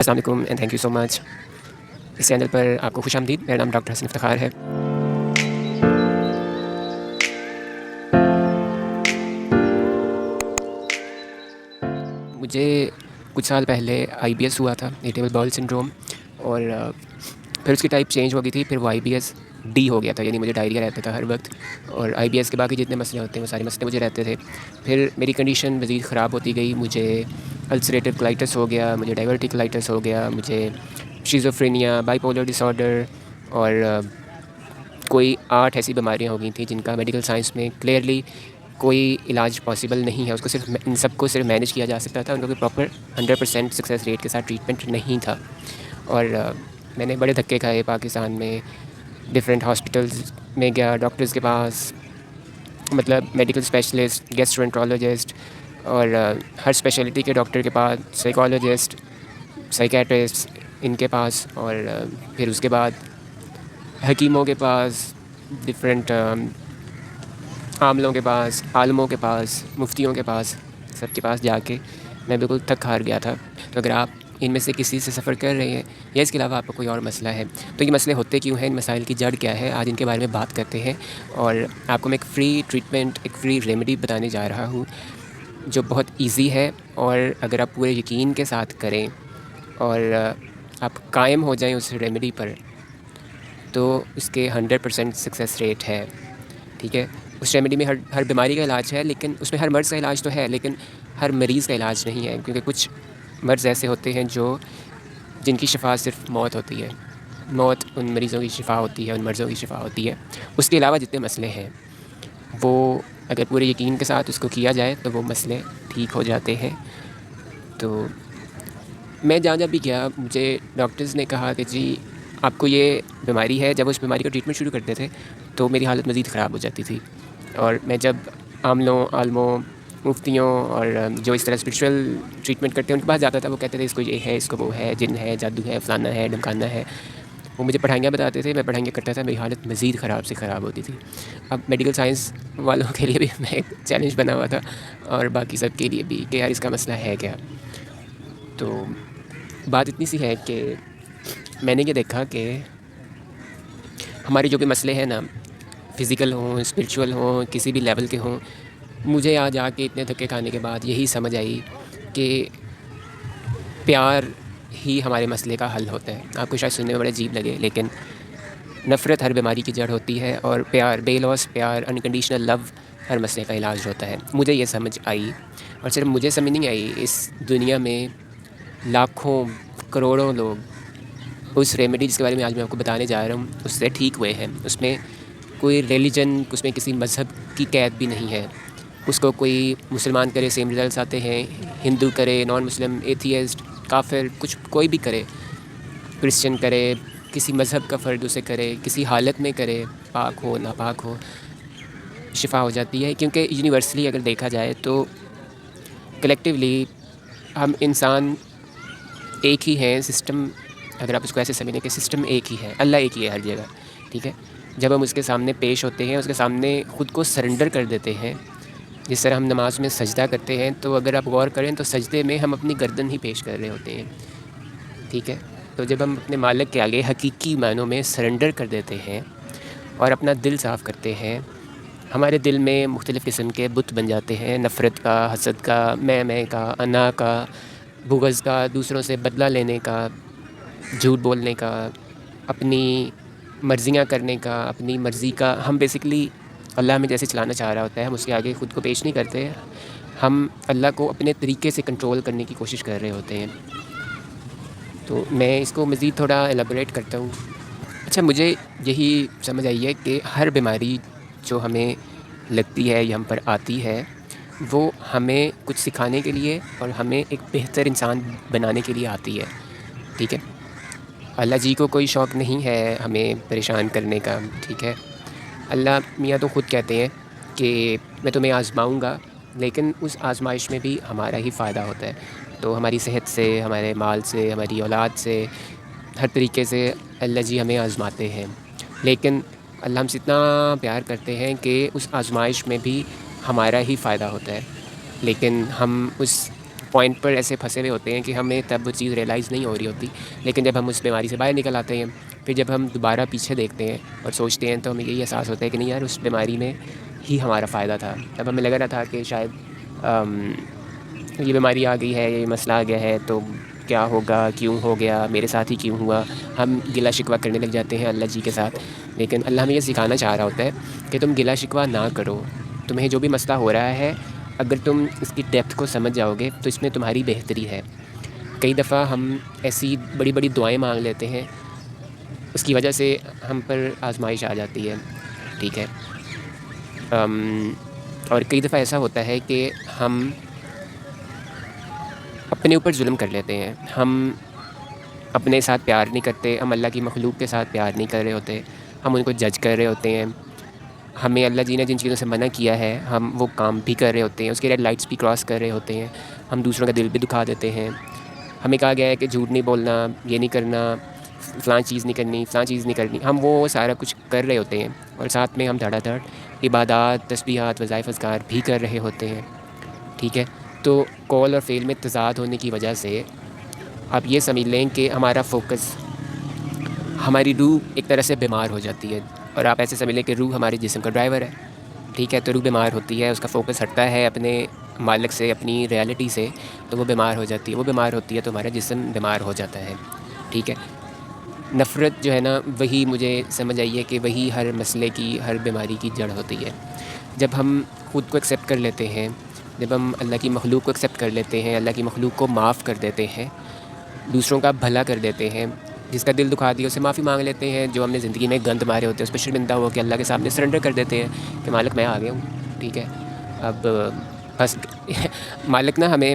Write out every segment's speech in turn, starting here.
السلام علیکم and thank you so much. اس چینل پر آپ کو خوش آمدید. میرا نام ڈاکٹر حسن افتخار ہے. مجھے کچھ سال پہلے آئی بی ایس ہوا تھا, ایٹیبل باؤل سنڈروم, اور پھر اس کی ٹائپ چینج ہو گئی تھی. پھر وہ آئی بی ایس ڈی ہو گیا تھا, یعنی مجھے ڈائریا رہتا تھا ہر وقت, اور آئی بی ایس کے باقی جتنے مسئلے ہوتے ہیں وہ سارے مسئلے مجھے رہتے تھے. پھر میری کنڈیشن مزید خراب ہوتی گئی. مجھے السریٹیو کولائٹس ہو گیا, مجھے ڈائیورٹیکولائٹس ہو گیا, مجھے schizophrenia, bipolar disorder, اور کوئی 8 ایسی بیماریاں ہو گئی تھیں جن کا میڈیکل سائنس میں کلیئرلی کوئی علاج پاسبل نہیں ہے. اس کو صرف ان سب کو صرف مینیج کیا جا سکتا تھا, ان کو کوئی پراپر 100% سکسیس ریٹ کے ساتھ ٹریٹمنٹ نہیں تھا. اور میں نے بڑے دھکے کھائے پاکستان میں, ڈفرینٹ ہاسپٹلز میں گیا, ڈاکٹرز کے پاس, مطلب میڈیکل اسپیشلسٹ, گیسٹرونٹرولوجسٹ, اور ہر اسپیشلٹی کے ڈاکٹر کے پاس, سائیکالوجسٹ, سائیکیٹرسٹ ان کے پاس, اور پھر اس کے بعد حکیموں کے پاس, ڈفرینٹ عاملوں کے پاس, عالموں کے پاس, مفتیوں کے پاس, سب کے پاس جا کے میں بالکل تھک ہار گیا تھا. تو اگر آپ ان میں سے کسی سے سفر کر رہے ہیں یا اس کے علاوہ آپ کو کوئی اور مسئلہ ہے, تو یہ مسئلے ہوتے کیوں ہیں, ان مسائل کی جڑ کیا ہے, آج ان کے بارے میں بات کرتے ہیں. اور آپ کو میں ایک فری ٹریٹمنٹ, ایک فری ریمیڈی بتانے جا رہا ہوں جو بہت ایزی ہے, اور اگر آپ پورے یقین کے ساتھ کریں اور آپ قائم ہو جائیں اس ریمیڈی پر, تو اس کے 100% سکسیس ریٹ ہے. ٹھیک ہے, اس ریمیڈی میں ہر بیماری کا علاج ہے, لیکن اس میں ہر مرض کا علاج تو ہے, لیکن ہر مریض کا علاج نہیں ہے. کیونکہ کچھ مرض ایسے ہوتے ہیں جن کی شفا صرف موت ہوتی ہے. موت ان مریضوں کی شفا ہوتی ہے, ان مرضوں کی شفا ہوتی ہے. اس کے علاوہ جتنے مسئلے ہیں وہ اگر پورے یقین کے ساتھ اس کو کیا جائے تو وہ مسئلے ٹھیک ہو جاتے ہیں. تو میں جہاں بھی گیا, مجھے ڈاکٹرز نے کہا کہ جی آپ کو یہ بیماری ہے. جب اس بیماری کا ٹریٹمنٹ شروع کرتے تھے تو میری حالت مزید خراب ہو جاتی تھی. اور میں جب عالموں, مفتیوں اور جو اس طرح اسپریچول ٹریٹمنٹ کرتے ہیں ان کے پاس جاتا تھا, وہ کہتے تھے اس کو یہ ہے, اس کو وہ ہے, جن ہے, جادو ہے, فلانا ہے, ڈمکانا ہے. وہ مجھے پڑھائیاں بتاتے تھے, میں پڑھائیاں کرتا تھا, میری حالت مزید خراب سے خراب ہوتی تھی. اب میڈیکل سائنس والوں کے لیے بھی میں ایک چیلنج بنا ہوا تھا, اور باقی سب کے لیے بھی, کہ یار اس کا مسئلہ ہے کیا. تو بات اتنی سی ہے کہ میں نے یہ دیکھا کہ ہمارے جو بھی مسئلے ہیں نا, فزیکل ہوں, اسپریچول ہوں, کسی بھی لیول کے ہوں, مجھے آج آ کے اتنے دھکے کھانے کے بعد یہی سمجھ آئی کہ پیار ہی ہمارے مسئلے کا حل ہوتا ہے. آپ کو شاید سننے میں بڑا عجیب لگے, لیکن نفرت ہر بیماری کی جڑ ہوتی ہے, اور پیار, بے لوث پیار, انکنڈیشنل لو ہر مسئلے کا علاج ہوتا ہے. مجھے یہ سمجھ آئی, اور صرف مجھے سمجھ نہیں آئی, اس دنیا میں لاکھوں کروڑوں لوگ اس ریمیڈی جس کے بارے میں آج میں آپ کو بتانے جا رہا ہوں اس سے ٹھیک ہوئے ہیں. اس میں کوئی ریلیجن, اس میں کسی مذہب کی قید بھی نہیں ہے. اس کو کوئی مسلمان کرے سیم ریزلٹس آتے ہیں, ہندو کرے, نان مسلم, ایتھیسٹ, کافر, کچھ کوئی بھی کرے, کرسچن کرے, کسی مذہب کا فرد اسے کرے, کسی حالت میں کرے, پاک ہو ناپاک ہو, شفا ہو جاتی ہے. کیونکہ یونیورسلی اگر دیکھا جائے تو کلیکٹیولی ہم انسان ایک ہی ہیں. سسٹم, اگر آپ اس کو ایسے سمجھیں کہ سسٹم ایک ہی ہے, اللہ ایک ہی ہے ہر جگہ. ٹھیک ہے, جب ہم اس کے سامنے پیش ہوتے ہیں, اس کے سامنے خود کو سرنڈر کر دیتے ہیں, جس طرح ہم نماز میں سجدہ کرتے ہیں, تو اگر آپ غور کریں تو سجدے میں ہم اپنی گردن ہی پیش کر رہے ہوتے ہیں. ٹھیک ہے, تو جب ہم اپنے مالک کے آگے حقیقی معنوں میں سرنڈر کر دیتے ہیں اور اپنا دل صاف کرتے ہیں, ہمارے دل میں مختلف قسم کے بت بن جاتے ہیں. نفرت کا, حسد کا, میں کا, انا کا, بغض کا, دوسروں سے بدلہ لینے کا, جھوٹ بولنے کا, اپنی مرضیاں کرنے کا, اپنی مرضی کا. ہم بیسکلی اللہ ہمیں جیسے چلانا چاہ رہا ہوتا ہے, ہم اس کے آگے خود کو پیش نہیں کرتے, ہم اللہ کو اپنے طریقے سے کنٹرول کرنے کی کوشش کر رہے ہوتے ہیں. تو میں اس کو مزید تھوڑا ایلیبوریٹ کرتا ہوں. اچھا, مجھے یہی سمجھ آئی ہے کہ ہر بیماری جو ہمیں لگتی ہے یا ہم پر آتی ہے, وہ ہمیں کچھ سکھانے کے لیے اور ہمیں ایک بہتر انسان بنانے کے لیے آتی ہے. ٹھیک ہے, اللہ جی کو کوئی شوق نہیں ہے ہمیں پریشان کرنے کا. ٹھیک ہے, اللہ میاں تو خود کہتے ہیں کہ میں تمہیں آزماؤں گا, لیکن اس آزمائش میں بھی ہمارا ہی فائدہ ہوتا ہے. تو ہماری صحت سے, ہمارے مال سے, ہماری اولاد سے, ہر طریقے سے اللہ جی ہمیں آزماتے ہیں. لیکن اللہ ہم سے اتنا پیار کرتے ہیں کہ اس آزمائش میں بھی ہمارا ہی فائدہ ہوتا ہے. لیکن ہم اس پوائنٹ پر ایسے پھنسے ہوئے ہوتے ہیں کہ ہمیں تب وہ چیز ریئلائز نہیں ہو رہی ہوتی، لیکن جب ہم اس بیماری سے باہر نکل آتے ہیں، پھر جب ہم دوبارہ پیچھے دیکھتے ہیں اور سوچتے ہیں، تو ہمیں یہی احساس ہوتا ہے کہ نہیں یار، اس بیماری میں ہی ہمارا فائدہ تھا۔ تب ہمیں لگ رہا تھا کہ شاید یہ بیماری آ گئی ہے، یہ مسئلہ آ گیا ہے، تو کیا ہوگا، کیوں ہو گیا، میرے ساتھ ہی کیوں ہوا۔ ہم گلا شکوہ کرنے لگ جاتے ہیں اللہ جی کے ساتھ، لیکن اللہ ہمیں یہ سکھانا چاہ رہا ہوتا ہے کہ تم گلا شکوہ نہ کرو۔ تمہیں جو بھی مسئلہ ہو رہا ہے، اگر تم اس کی ڈیپتھ کو سمجھ جاؤ گے تو اس میں تمہاری بہتری ہے۔ کئی دفعہ ہم ایسی بڑی بڑی دعائیں مانگ لیتے ہیں، اس کی وجہ سے ہم پر آزمائش آ جاتی ہے، ٹھیک ہے۔ اور کئی دفعہ ایسا ہوتا ہے کہ ہم اپنے اوپر ظلم کر لیتے ہیں، ہم اپنے ساتھ پیار نہیں کرتے، ہم اللہ کی مخلوق کے ساتھ پیار نہیں کر رہے ہوتے، ہم ان کو جج کر رہے ہوتے ہیں۔ ہمیں اللہ جی نے جن چیزوں سے منع کیا ہے، ہم وہ کام بھی کر رہے ہوتے ہیں، اس کے ریڈ لائٹس بھی کراس کر رہے ہوتے ہیں، ہم دوسروں کا دل بھی دکھا دیتے ہیں۔ ہمیں کہا گیا ہے کہ جھوٹ نہیں بولنا، یہ نہیں کرنا، فلاں چیز نہیں کرنی، فلاں چیز نہیں کرنی، ہم وہ سارا کچھ کر رہے ہوتے ہیں، اور ساتھ میں ہم دھڑا دھڑ عبادات، تسبیحات، وظائف، اذکار بھی کر رہے ہوتے ہیں، ٹھیک ہے۔ تو قول اور فعل میں تضاد ہونے کی وجہ سے آپ یہ سمجھ لیں کہ ہمارا فوکس، ہماری روح ایک طرح سے بیمار ہو جاتی ہے، اور آپ ایسے سمجھ لیں کہ روح ہمارے جسم کا ڈرائیور ہے، ٹھیک ہے۔ تو روح بیمار ہوتی ہے، اس کا فوکس ہٹتا ہے اپنے مالک سے، اپنی ریالٹی سے، تو وہ بیمار ہو جاتی ہے، وہ بیمار ہوتی ہے تو ہمارا جسم بیمار ہو جاتا ہے، ٹھیک ہے۔ نفرت جو ہے نا، وہی مجھے سمجھ آئی ہے کہ وہی ہر مسئلے کی، ہر بیماری کی جڑ ہوتی ہے۔ جب ہم خود کو ایکسیپٹ کر لیتے ہیں، جب ہم اللہ کی مخلوق کو ایکسیپٹ کر لیتے ہیں، اللہ کی مخلوق کو معاف کر دیتے ہیں، دوسروں کا بھلا کر دیتے ہیں، جس کا دل دکھا دیا اسے معافی مانگ لیتے ہیں، جو ہم نے زندگی میں گند مارے ہوتے ہیں اس پہ شرمندہ ہو کے اللہ کے سامنے سرنڈر کر دیتے ہیں کہ مالک میں آ گیا ہوں، ٹھیک ہے۔ اب بس مالک نا ہمیں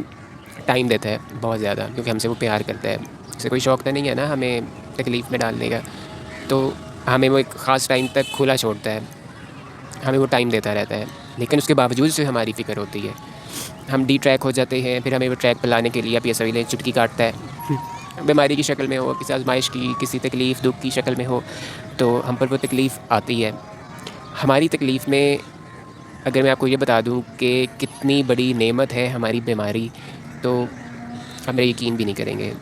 ٹائم دیتا ہے بہت زیادہ، کیونکہ ہم سے وہ پیار کرتا ہے، اسے کوئی شوق تو نہیں ہے نا ہمیں تکلیف میں ڈالنے کا، تو ہمیں وہ ایک خاص ٹائم تک کھلا چھوڑتا ہے، ہمیں وہ ٹائم دیتا رہتا ہے، لیکن اس کے باوجود سے ہماری فکر ہوتی ہے، ہم ڈی ٹریک ہو جاتے ہیں، پھر ہمیں وہ ٹریک پہ لانے کے لیے آپ یہ سمجھ لیں چٹکی کاٹتا ہے، بیماری کی شکل میں ہو، کسی آزمائش کی، کسی تکلیف دکھ کی شکل میں ہو، تو ہم پر وہ تکلیف آتی ہے۔ ہماری تکلیف میں اگر میں آپ کو یہ بتا دوں کہ کتنی بڑی نعمت ہے ہماری بیماری، تو آپ میرا یقین بھی نہیں کریں گے۔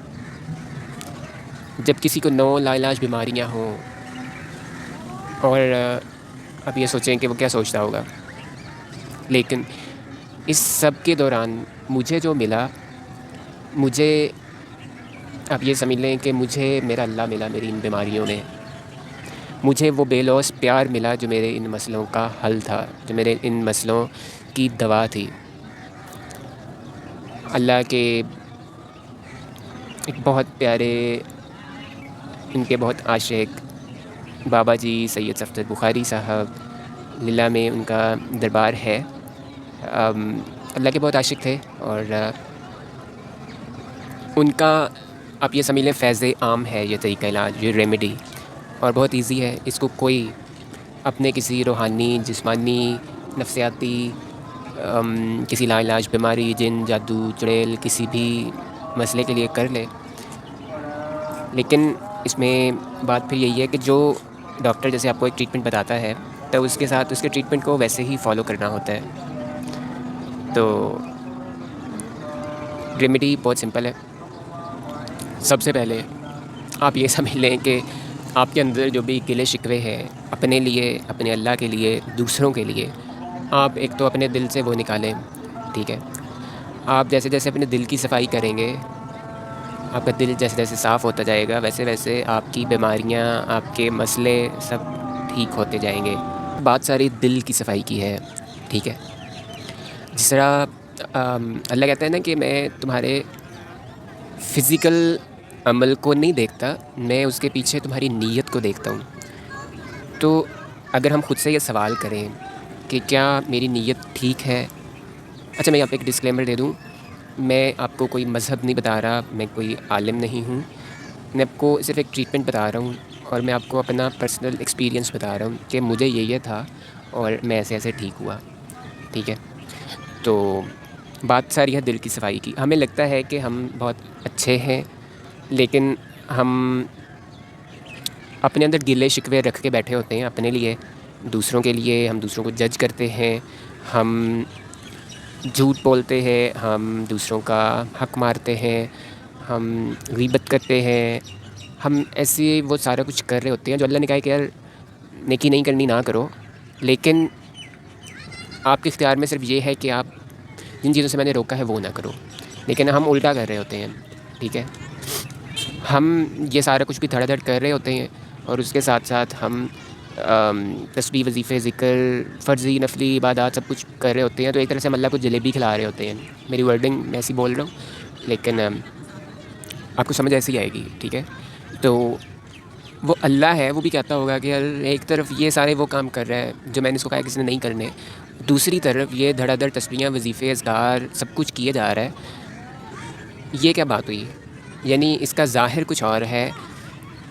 جب کسی کو 9 لاعلاج بیماریاں ہوں، اور آپ یہ سوچیں کہ وہ کیا سوچتا ہوگا، لیکن اس سب کے دوران مجھے جو ملا، مجھے آپ یہ سمجھ لیں کہ مجھے میرا اللہ ملا میری ان بیماریوں میں، مجھے وہ بے لوث پیار ملا جو میرے ان مسئلوں کا حل تھا، جو میرے ان مسئلوں کی دوا تھی۔ اللہ کے ایک بہت پیارے، ان کے بہت عاشق بابا جی سید صفدر بخاری صاحب، للہ میں ان کا دربار ہے، اللہ کے بہت عاشق تھے، اور ان کا آپ یہ سمجھ لیں فیض عام ہے یہ طریقہ علاج، یہ ریمیڈی، اور بہت ایزی ہے، اس کو کوئی اپنے کسی روحانی، جسمانی، نفسیاتی، کسی لاعلاج بیماری، جن، جادو، چڑیل، کسی بھی مسئلے کے لیے کر لے، لیکن اس میں بات پھر یہی ہے کہ جو ڈاکٹر جیسے آپ کو ایک ٹریٹمنٹ بتاتا ہے، تو اس کے ساتھ اس کے ٹریٹمنٹ کو ویسے ہی فالو کرنا ہوتا ہے۔ تو ریمیڈی بہت سمپل ہے۔ سب سے پہلے آپ یہ سمجھ لیں کہ آپ کے اندر جو بھی گلے شکوے ہیں، اپنے لیے، اپنے اللہ کے لیے، دوسروں کے لیے، آپ ایک تو اپنے دل سے وہ نکالیں، ٹھیک ہے۔ آپ جیسے جیسے اپنے دل کی صفائی کریں گے، آپ کا دل جیسے جیسے صاف ہوتا جائے گا، ویسے ویسے آپ کی بیماریاں، آپ کے مسئلے سب ٹھیک ہوتے جائیں گے۔ بات ساری دل کی صفائی کی ہے، ٹھیک ہے۔ جس طرح اللہ کہتا ہے نا کہ میں تمہارے فزیکل عمل کو نہیں دیکھتا، میں اس کے پیچھے تمہاری نیت کو دیکھتا ہوں۔ تو اگر ہم خود سے یہ سوال کریں کہ کیا میری نیت ٹھیک ہے۔ اچھا، میں یہاں پہ ایک ڈسکلیمر دے دوں، میں آپ کو کوئی مذہب نہیں بتا رہا، میں کوئی عالم نہیں ہوں، میں آپ کو صرف ایک ٹریٹمنٹ بتا رہا ہوں، اور میں آپ کو اپنا پرسنل ایکسپیرینس بتا رہا ہوں کہ مجھے یہ تھا اور میں ایسے ایسے ٹھیک ہوا، ٹھیک ہے۔ تو بات ساری ہے دل کی صفائی کی۔ ہمیں لگتا ہے کہ ہم بہت اچھے ہیں، لیکن ہم اپنے اندر گلے شکوے رکھ کے بیٹھے ہوتے ہیں اپنے لیے، دوسروں کے لیے، ہم دوسروں کو جج کرتے ہیں، ہم جھوٹ بولتے ہیں، ہم دوسروں کا حق مارتے ہیں، ہم غیبت کرتے ہیں، ہم ایسے وہ سارا کچھ کر رہے ہوتے ہیں جو اللہ نے کہا ہے کہ یار نیکی نہیں کرنی نہ کرو، لیکن آپ کے اختیار میں صرف یہ ہے کہ آپ جن چیزوں سے میں نے روکا ہے وہ نہ کرو، لیکن ہم الٹا کر رہے ہوتے ہیں. ٹھیک ہے، ہم یہ سارا کچھ بھی دھڑا دھڑ کر رہے ہوتے ہیں، اور اس کے ساتھ ساتھ ہم تسبیح، وظیفے، ذکر، فرضی نفلی عبادات سب کچھ کر رہے ہوتے ہیں. تو ایک طرح سے ہم اللہ کو جلیبی کھلا رہے ہوتے ہیں. میری ورڈنگ میں ایسی بول رہا ہوں، لیکن آپ کو سمجھ ایسی آئے گی. ٹھیک ہے، تو وہ اللہ ہے، وہ بھی کہتا ہوگا کہ یار ایک طرف یہ سارے وہ کام کر رہا ہے جو میں نے اس کو کہا کسی نے نہیں کرنے، دوسری طرف یہ دھڑا دھڑ تسبیحاں، وظیفے، اذکار سب کچھ کیے جا رہا ہے. یہ کیا بات ہوئی؟ یعنی اس کا ظاہر کچھ اور ہے،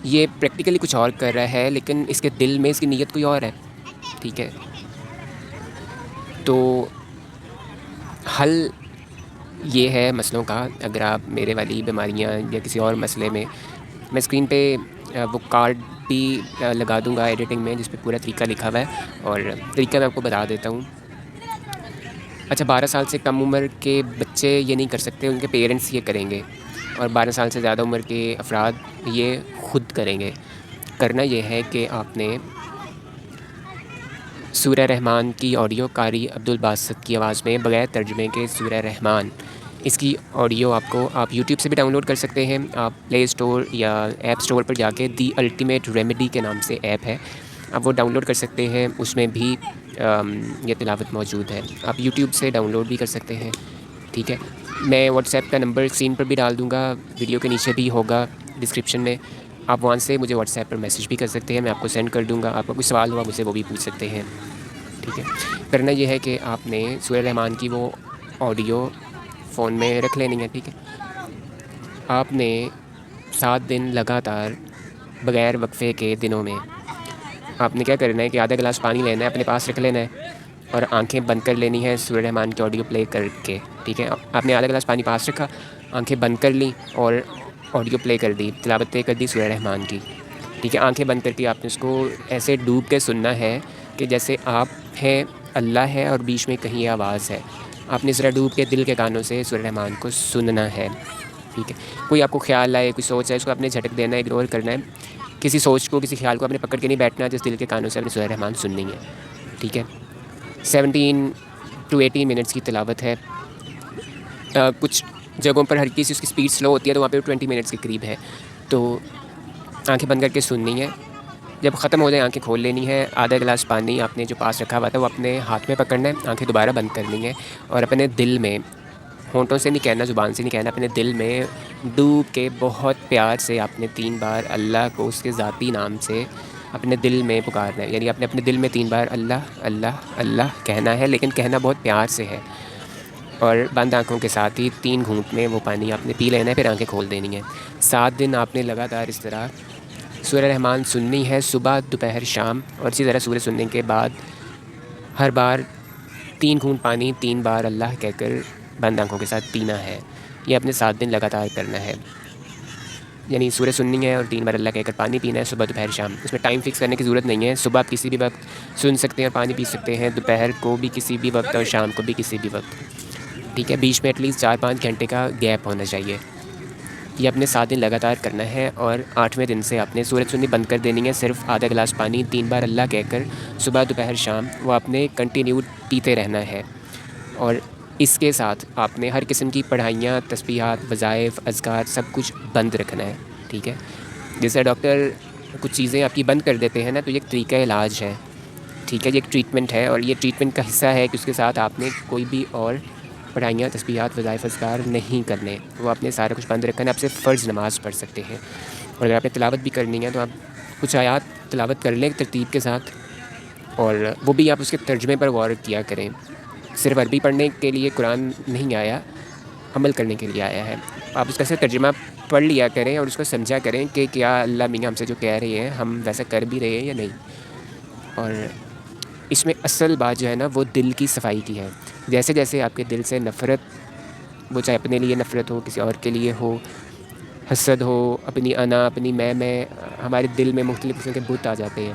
یہ پریکٹیکلی کچھ اور کر رہا ہے، لیکن اس کے دل میں اس کی نیت کوئی اور ہے. ٹھیک ہے، تو حل یہ ہے مسئلوں کا. اگر آپ میرے والی بیماریاں یا کسی اور مسئلے میں اسکرین پہ وہ کارڈ بھی لگا دوں گا ایڈیٹنگ میں، جس پہ پورا طریقہ لکھا ہوا ہے، اور طریقہ میں آپ کو بتا دیتا ہوں. اچھا، 12 سال سے کم عمر کے بچے یہ نہیں کر سکتے، ان کے پیرنٹس یہ کریں گے، اور 12 سال سے زیادہ عمر کے افراد یہ خود کریں گے. کرنا یہ ہے کہ آپ نے سورہ رحمان کی آڈیو قاری عبدالباسط کی آواز میں بغیر ترجمے کے سورہ رحمان، اس کی آڈیو آپ یوٹیوب سے بھی ڈاؤن لوڈ کر سکتے ہیں. آپ پلے اسٹور یا ایپ اسٹور پر جا کے دی الٹیمیٹ ریمیڈی کے نام سے ایپ ہے، آپ وہ ڈاؤن لوڈ کر سکتے ہیں. اس میں بھی یہ تلاوت موجود ہے. آپ یوٹیوب سے ڈاؤن لوڈ بھی کر سکتے ہیں. ٹھیک ہے، میں واٹس ایپ کا نمبر اسکرین پر بھی ڈال دوں گا، ویڈیو کے نیچے بھی ہوگا ڈسکرپشن میں. آپ وہاں سے مجھے واٹس ایپ پر میسیج بھی کر سکتے ہیں، میں آپ کو سینڈ کر دوں گا. آپ کا کوئی سوال ہوا مجھ سے وہ بھی پوچھ سکتے ہیں. ٹھیک ہے، کرنا یہ ہے کہ آپ نے سورہ رحمان کی وہ آڈیو فون میں رکھ لینی ہے. ٹھیک ہے، آپ نے 7 دن لگاتار بغیر وقفے کے دنوں میں آپ نے کیا کرنا ہے کہ آدھا گلاس پانی لینا ہے، اپنے پاس رکھ لینا ہے، اور آنکھیں بند کر لینی ہے سورہ رحمان کی آڈیو پلے کر کے. ٹھیک ہے، آپ نے آدھا گلاس پانی پاس رکھا، آنکھیں بند کر لیں اور آڈیو پلے کر دی، تلاوت پلے کر دی سورہ رحمان کی. ٹھیک ہے، آنکھیں بند کر کے آپ نے اس کو ایسے ڈوب کے سننا ہے کہ جیسے آپ ہیں، اللہ ہے، اور بیچ میں کہیں آواز ہے. آپ نے ذرا ڈوب کے دل کے کانوں سے سورہ رحمان کو سننا ہے. ٹھیک ہے، کوئی آپ کو خیال آئے، کوئی سوچ ہے، اس کو آپ نے جھٹک دینا ہے، اگنور کرنا ہے. کسی سوچ کو، کسی خیال کو آپ نے پکڑ کے نہیں بیٹھنا، جس دل کے کانوں سے آپ نے سورہ رحمان سننی ہے. ٹھیک ہے، 17 to 18 منٹس کی تلاوت ہے. کچھ جگہوں پر ہلکی سی اس کی سپیڈ سلو ہوتی ہے، تو وہاں پہ 20 منٹس کے قریب ہے. تو آنکھیں بند کر کے سننی ہے. جب ختم ہو جائے آنکھیں کھول لینی ہے. آدھا گلاس پانی آپ نے جو پاس رکھا ہوا تھا وہ اپنے ہاتھ میں پکڑنا ہے، آنکھیں دوبارہ بند کرنی ہے، اور اپنے دل میں، ہونٹوں سے نہیں کہنا، زبان سے نہیں کہنا، اپنے دل میں ڈوب کے بہت پیار سے آپ نے 3 بار اللہ کو اس کے ذاتی نام سے اپنے دل میں پکارنا ہے. یعنی آپ نے اپنے دل میں 3 بار اللہ اللہ اللہ کہنا ہے، لیکن کہنا بہت پیار سے ہے، اور بند آنکھوں کے ساتھ ہی 3 گھونٹ میں وہ پانی آپ نے پی لینا ہے، پھر آنکھیں کھول دینی ہیں. 7 دن آپ نے لگاتار اس طرح سورہ رحمان سننی ہے، صبح، دوپہر، شام. اور اسی طرح سورہ سننے کے بعد ہر بار 3 گھونٹ پانی 3 بار اللہ کہہ کر بند آنکھوں کے ساتھ پینا ہے. یہ اپنے 7 دن لگاتار کرنا ہے. یعنی سورہ سننی ہے اور 3 بار اللہ کہہ کر پانی پینا ہے، صبح، دوپہر، شام. اس میں ٹائم فکس کرنے کی ضرورت نہیں ہے. صبح آپ کسی بھی وقت سن سکتے ہیں اور پانی پی سکتے ہیں، دوپہر کو بھی کسی بھی وقت، اور شام کو بھی کسی بھی وقت. ٹھیک ہے، بیچ میں ایٹ لیسٹ 4-5 گھنٹے کا گیپ ہونا چاہیے. یہ اپنے 7 دن لگاتار کرنا ہے، اور 8ویں دن سے آپ نے سورج سننی بند کر دینی ہے. صرف آدھا گلاس پانی 3 بار اللہ کہہ کر صبح، دوپہر، شام وہ آپ نے کنٹینیو پیتے رہنا ہے. اور اس کے ساتھ آپ نے ہر قسم کی پڑھائیاں، تسبیحات، وظائف، اذکار سب کچھ بند رکھنا ہے. ٹھیک ہے، جیسے ڈاکٹر کچھ چیزیں آپ کی بند کر دیتے ہیں نا، تو یہ ایک طریقہ علاج ہے. ٹھیک ہے، یہ ایک ٹریٹمنٹ ہے، اور یہ ٹریٹمنٹ کا حصہ ہے کہ اس کے ساتھ آپ نے کوئی بھی اور پڑھائیاں، تسبیحات، وظائف، اذکار نہیں کرنے. وہ آپ نے سارا کچھ بند رکھنا ہے. آپ صرف فرض نماز پڑھ سکتے ہیں، اور اگر آپ نے تلاوت بھی کرنی ہے تو آپ کچھ آیات تلاوت کر لیں ترتیب کے ساتھ، اور وہ بھی آپ اس کے ترجمے پر غور کیا کریں. صرف عربی پڑھنے کے لیے قرآن نہیں آیا، عمل کرنے کے لیے آیا ہے. آپ اس کا صرف ترجمہ پڑھ لیا کریں اور اس کو سمجھا کریں کہ کیا اللہ میاں ہم سے جو کہہ رہے ہیں ہم ویسا کر بھی رہے ہیں یا نہیں. اور اس میں اصل بات جو ہے نا وہ دل کی صفائی کی ہے. جیسے جیسے آپ کے دل سے نفرت، وہ چاہے اپنے لیے نفرت ہو، کسی اور کے لیے ہو، حسد ہو، اپنی انا، اپنی میں ہمارے دل میں مختلف قسم کے بت آ جاتے ہیں.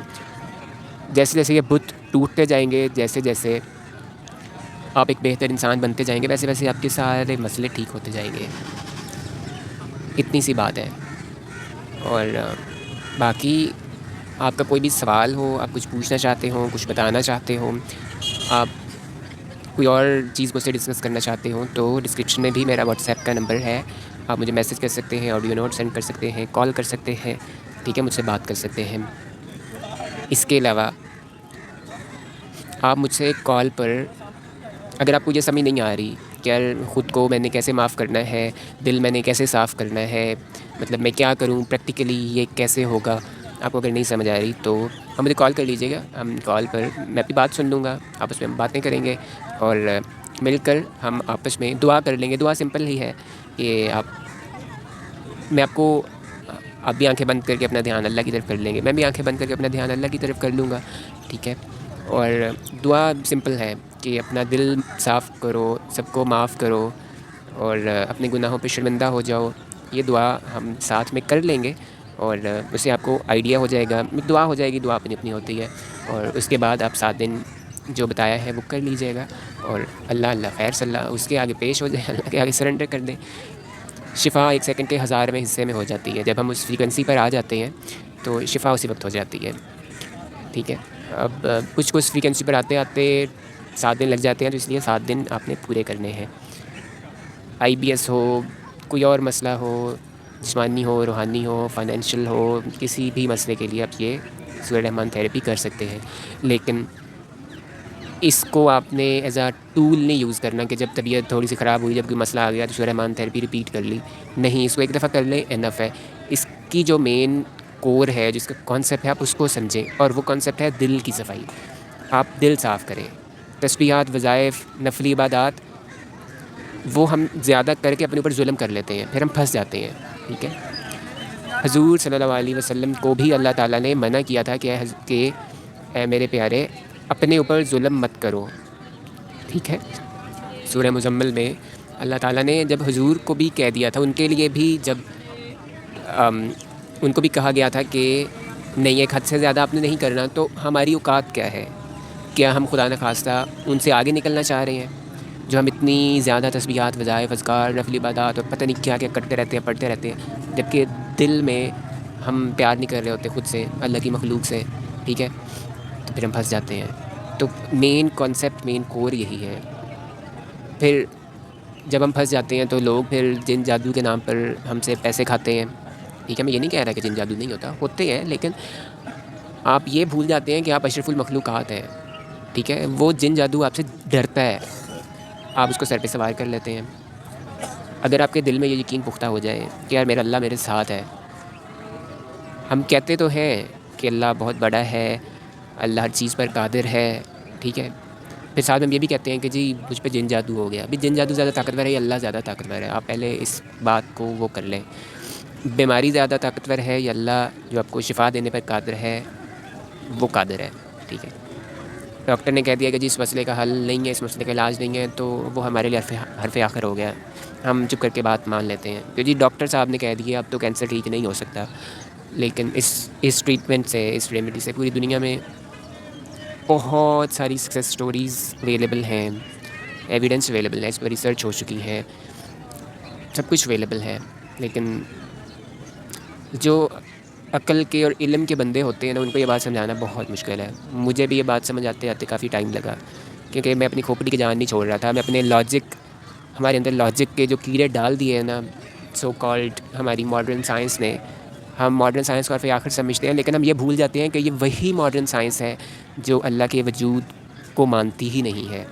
جیسے جیسے یہ بت ٹوٹتے جائیں گے، جیسے جیسے آپ ایک بہتر انسان بنتے جائیں گے، ویسے ویسے آپ کے سارے مسئلے ٹھیک ہوتے جائیں گے. اتنی سی بات ہے. اور باقی آپ کا کوئی بھی سوال ہو، آپ کچھ پوچھنا چاہتے ہوں، کچھ بتانا چاہتے ہوں، آپ کوئی اور چیز مجھ سے ڈسکس کرنا چاہتے ہوں، تو ڈسکرپشن میں بھی میرا واٹس ایپ کا نمبر ہے. آپ مجھے میسیج کر سکتے ہیں، آڈیو نوٹ سینڈ کر سکتے ہیں، کال کر سکتے ہیں. ٹھیک ہے، مجھ سے بات کر سکتے ہیں. اس کے علاوہ آپ مجھ سے کال پر اگر آپ کو یہ سمجھ نہیں آ رہی کہ یار خود کو میں نے کیسے معاف کرنا ہے، دل میں نے کیسے صاف کرنا ہے، مطلب میں کیا کروں پریکٹیکلی، یہ کیسے ہوگا، آپ کو اگر نہیں سمجھ آ رہی تو ہم مجھے کال کر لیجیے گا. ہم کال پر میں اپنی بات سن لوں گا، آپس میں ہم باتیں کریں گے اور مل کر ہم آپس میں دعا کر لیں گے. دعا سمپل ہی ہے کہ میں آپ کو، آپ بھی آنکھیں بند کر کے اپنا دھیان اللہ کی طرف کر لیں گے، میں بھی آنکھیں بند کر کے اپنا دھیان اللہ کی طرف کر لوں گا. ٹھیک ہے. اور دعا سمپل ہے کہ اپنا دل صاف کرو، سب کو معاف کرو اور اپنے گناہوں پہ شرمندہ ہو جاؤ. یہ دعا ہم ساتھ میں کر لیں گے اور اس سے آپ کو آئیڈیا ہو جائے گا. دعا ہو جائے گی، دعا اپنی اپنی ہوتی ہے. اور اس کے بعد آپ 7 دن جو بتایا ہے وہ کر لیجیے گا اور اللہ خیر صلی اللہ اس کے آگے پیش ہو جائے، اللہ کے آگے سرنڈر کر دیں. شفا 1 سیکنڈ کے 1000ویں حصے میں ہو جاتی ہے. جب ہم اس فریکوینسی پر آ جاتے ہیں تو شفا اسی وقت ہو جاتی ہے. ٹھیک ہے. اب کچھ فریکوینسی پر آتے آتے 7 دن لگ جاتے ہیں، تو اس لیے 7 دن آپ نے پورے کرنے ہیں. IBS ہو، کوئی اور مسئلہ ہو، جسمانی ہو، روحانی ہو، فائنینشیل ہو، کسی بھی مسئلے کے لیے آپ یہ سورہ رحمان تھیراپی کر سکتے ہیں. لیکن اس کو آپ نے ایز اے ٹول نہیں یوز کرنا کہ جب طبیعت تھوڑی سی خراب ہوئی، جب کوئی مسئلہ آ گیا تو سورہ رحمان تھیراپی ریپیٹ کر لی. نہیں، اس کو ایک دفعہ کر لیں، انف ہے. اس کی جو مین کور ہے، جس کا کانسیپٹ ہے، آپ اس کو سمجھیں، اور وہ کانسیپٹ ہے دل کی صفائی. آپ دل صاف کریں. تسبیحات، وظائف، نفلی عبادات وہ ہم زیادہ کر کے اپنے اوپر ظلم کر لیتے ہیں، پھر ہم پھنس جاتے ہیں. ٹھیک ہے. حضور صلی اللہ علیہ وسلم کو بھی اللہ تعالیٰ نے منع کیا تھا کہ اے میرے پیارے اپنے اوپر ظلم مت کرو. ٹھیک ہے. سورہ مزمل میں اللہ تعالیٰ نے جب حضور کو بھی کہہ دیا تھا، ان کے لیے بھی جب ان کو بھی کہا گیا تھا کہ نہیں، ایک حد سے زیادہ آپ نے نہیں کرنا، تو ہماری اوقات کیا ہے؟ کیا ہم خدا نخواستہ ان سے آگے نکلنا چاہ رہے ہیں جو ہم اتنی زیادہ تسبیحات، وظائف، اذکار، نفلی عبادات اور پتہ نہیں کیا کیا کرتے رہتے ہیں، پڑھتے رہتے ہیں، جبکہ دل میں ہم پیار نہیں کر رہے ہوتے خود سے، اللہ کی مخلوق سے. ٹھیک ہے. تو پھر ہم پھنس جاتے ہیں. تو مین کانسیپٹ، مین کور یہی ہے. پھر جب ہم پھنس جاتے ہیں تو لوگ پھر جن جادو کے نام پر ہم سے پیسے کھاتے ہیں. ٹھیک ہے. میں یہ نہیں کہہ رہا کہ جن جادو نہیں ہوتے ہیں، لیکن آپ یہ بھول جاتے ہیں کہ آپ اشرف المخلوقات ہیں. ٹھیک ہے. وہ جن جادو آپ سے ڈرتا ہے، آپ اس کو سر پہ سوار کر لیتے ہیں. اگر آپ کے دل میں یہ یقین پختہ ہو جائے کہ یار میرا اللہ میرے ساتھ ہے. ہم کہتے تو ہیں کہ اللہ بہت بڑا ہے، اللہ ہر چیز پر قادر ہے. ٹھیک ہے. پھر ساتھ میں ہم یہ بھی کہتے ہیں کہ جی مجھ پہ جن جادو ہو گیا. ابھی جن جادو زیادہ طاقتور ہے یا اللہ زیادہ طاقتور ہے؟ آپ پہلے اس بات کو وہ کر لیں. بیماری زیادہ طاقتور ہے یا اللہ جو آپ کو شفا دینے پر قادر ہے وہ قادر ہے؟ ٹھیک ہے. ڈاکٹر نے کہہ دیا کہ جی اس مسئلے کا حل نہیں ہے، اس مسئلے کا علاج نہیں ہے، تو وہ ہمارے لیے حرف آخر ہو گیا. ہم چپ کر کے بات مان لیتے ہیں کہ جی ڈاکٹر صاحب نے کہہ دیا اب تو کینسر ٹھیک نہیں ہو سکتا. لیکن اس ٹریٹمنٹ سے، اس ریمیڈی سے پوری دنیا میں بہت ساری سکسیس سٹوریز اویلیبل ہیں، ایویڈنس اویلیبل ہے، اس پر ریسرچ ہو چکی ہے، سب کچھ اویلیبل ہے. لیکن جو عقل کے اور علم کے بندے ہوتے ہیں نا، ان کو یہ بات سمجھانا بہت مشکل ہے. مجھے بھی یہ بات سمجھ آتے آتے کافی ٹائم لگا، کیونکہ میں اپنی کھوپڑی کی جان نہیں چھوڑ رہا تھا. میں اپنے لاجک، ہمارے اندر لاجک کے جو کیڑے ڈال دیے ہیں نا سو کالڈ ہماری ماڈرن سائنس نے. ہم ماڈرن سائنس کو حرف آخر سمجھتے ہیں، لیکن ہم یہ بھول جاتے ہیں کہ یہ وہی ماڈرن سائنس ہے جو اللہ کے وجود کو مانتی ہی نہیں ہے.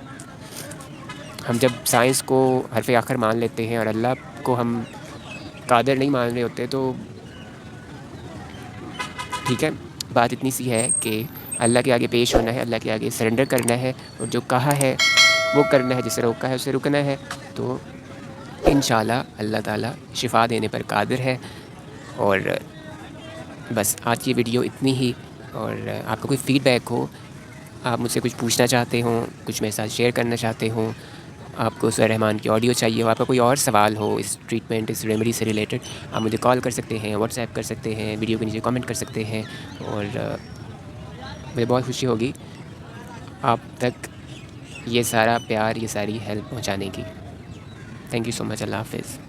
ہم جب سائنس کو حرف آخر مان لیتے ہیں اور اللہ کو ہم قادر نہیں مان رہے ہوتے تو ٹھیک ہے. بات اتنی سی ہے کہ اللہ کے آگے پیش ہونا ہے، اللہ کے آگے سرنڈر کرنا ہے، اور جو کہا ہے وہ کرنا ہے، جسے روکا ہے اسے رکنا ہے. تو انشاءاللہ اللہ تعالیٰ شفا دینے پر قادر ہے. اور بس آج کی ویڈیو اتنی ہی. اور آپ کا کوئی فیڈ بیک ہو، آپ مجھ سے کچھ پوچھنا چاہتے ہوں، کچھ میرے ساتھ شیئر کرنا چاہتے ہوں، آپ کو سورہ رحمان کی آڈیو چاہیے ہو، آپ کا کوئی اور سوال ہو اس ٹریٹمنٹ، اس ریمیڈی سے ریلیٹڈ، آپ مجھے کال کر سکتے ہیں، واٹس ایپ کر سکتے ہیں، ویڈیو کے نیچے کامنٹ کر سکتے ہیں. اور مجھے بہت خوشی ہوگی آپ تک یہ سارا پیار، یہ ساری ہیلپ پہنچانے کی. تھینک یو سو مچ. اللہ حافظ.